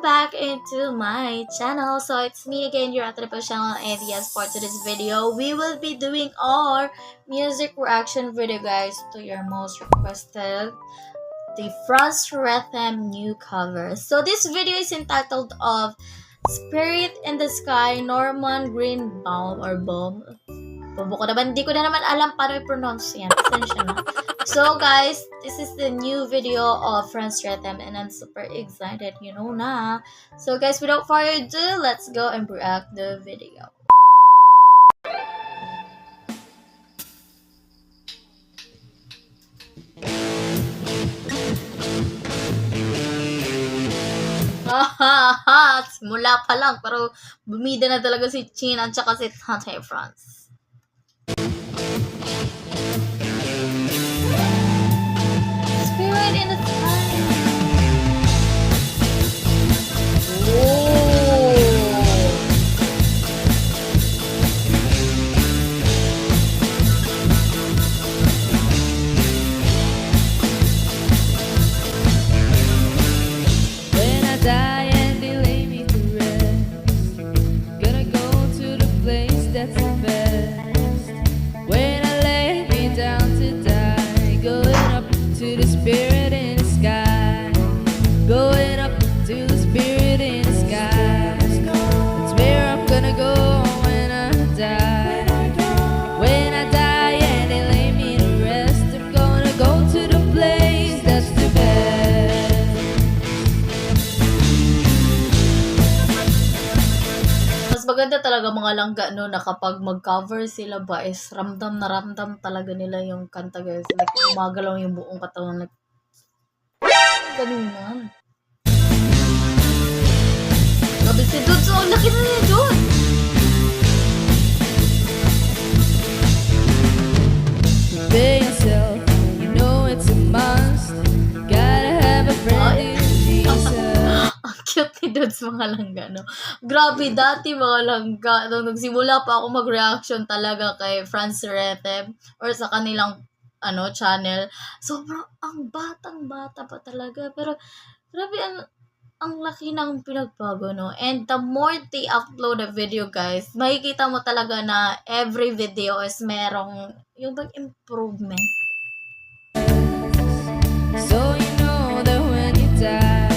back into my channel. So it's me again, your Atripo channel, and yes, for today's video, we will be doing our music reaction video, guys, to your most requested, the Franz Rhythm new cover. So this video is entitled of Spirit in the Sky, Norman Greenbaum or Baum. Hindi ko na naman alam paano i-pronounce yan. Pasensya na. So guys, this is the new video of Franz Rhythm and I'm super excited, you know na. So guys, without further ado, let's go and react the video. Simula pa lang, pero bumida na talaga si Chin at saka si Tate Franz. Spirit in the Sky. When I die and they lay me to rest, gonna go to the place that's the best. When I lay me down to die, going up to the spirit in the sky, going up to the spirit in the sky. That's where I'm gonna go when I die. When I die and they lay me to rest, I'm gonna go to the place that's the best. Mas maganda talaga mga langga no na kapag mag-cover sila ba is ramdam na ramdam talaga nila yung kanta, guys. Like gumagalaw yung buong katawan, like ganun yan. Sabi si Dudes, ang laki na niya, Dudes! Be yourself, you know it's a must. Gotta have a friend in Jesus. Ang cute ni Dudes, mga langga, no? Grabe, dati mga langga, nung nagsimula pa ako mag-reaction talaga kay Franz Rhythm or sa kanilang channel, sobrang ang batang-bata pa talaga. Pero, grabe, ang laki ng pinagbago, no? And the more they upload a video, guys, makikita mo talaga na every video is merong yung improvement. So you know that when you die,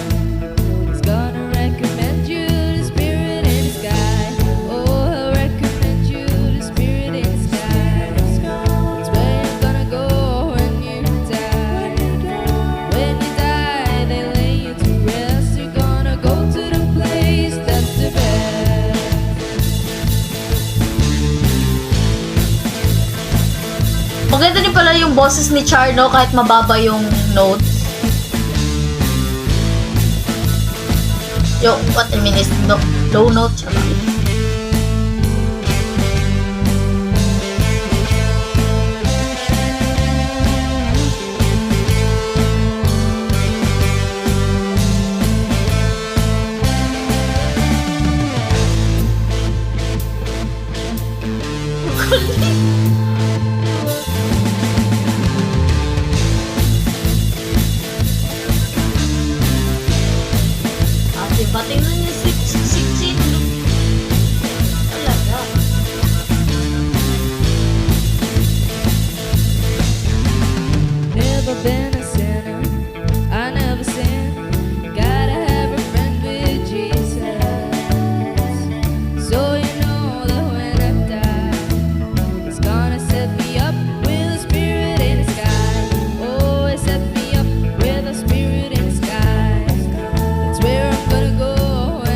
He's gonna recommend you the spirit in the sky. Oh, He'll recommend you the spirit in the sky. That's where you're gonna go when you die. When you die, they lay you to rest. You're gonna go to the place that's the best. Maganda din pala yung boses ni Charno kahit mababa yung notes. Yung, what I mean is, low note siya. Tingnan niyo si Chin. Talaga. Never been a sinner, I never sinned. Gotta have a friend with Jesus. So you know that when I die, He's gonna set me up with a spirit in the sky. Oh, He set me up with a spirit in the sky. That's where I'm gonna go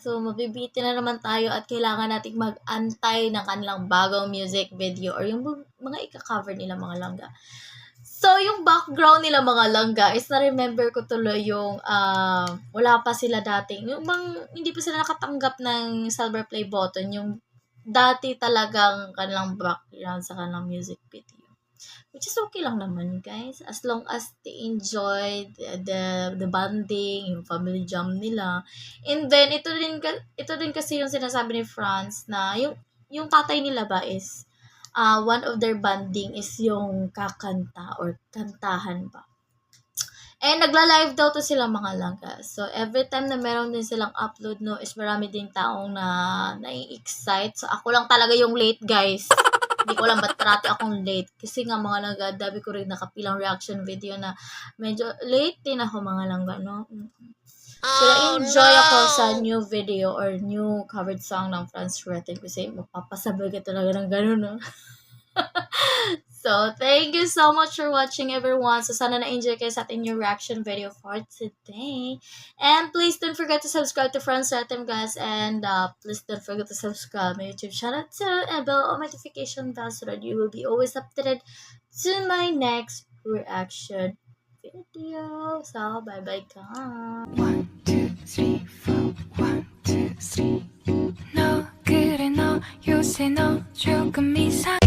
So, mabibitin na naman tayo at kailangan nating mag-antay ng kanilang bagong music video or yung mga ika-cover nila mga langga. So, yung background nila mga langga is na-remember ko tuloy yung wala pa sila dating. Yung hindi pa sila nakatanggap ng silver play button. Yung dati talagang kanilang background sa kanilang music video. Which is okay lang naman, guys. As long as they enjoy the bonding, yung family jam nila. And then, ito din kasi yung sinasabi ni Franz na yung tatay nila ba is one of their bonding is yung kakanta or kantahan ba. And nagla-live daw to sila mga langga. So, every time na meron din silang upload, no, is marami din taong nai-excite. So, ako lang talaga yung late, guys. Hindi ko lang ba't parati akong late. Kasi nga mga langga, dabi ko rin nakapilang reaction video na medyo late din ako mga langga, no? So, enjoy ako sa new video or new covered song ng Franz Schroeter kasi mapapasabay ka talaga ng gano'n, no? So, thank you so much for watching, everyone. So, sana na-enjoy kayo sa ating new reaction video for today. And please don't forget to subscribe to Franz Schroeter, guys. And please don't forget to subscribe my YouTube channel too. And bell on notification bell so that you will be always updated to my next reaction video. So, bye-bye, guys. 1, 2, 3, 4 1, 2, 3 너 그래 너 요새 너 조금 이상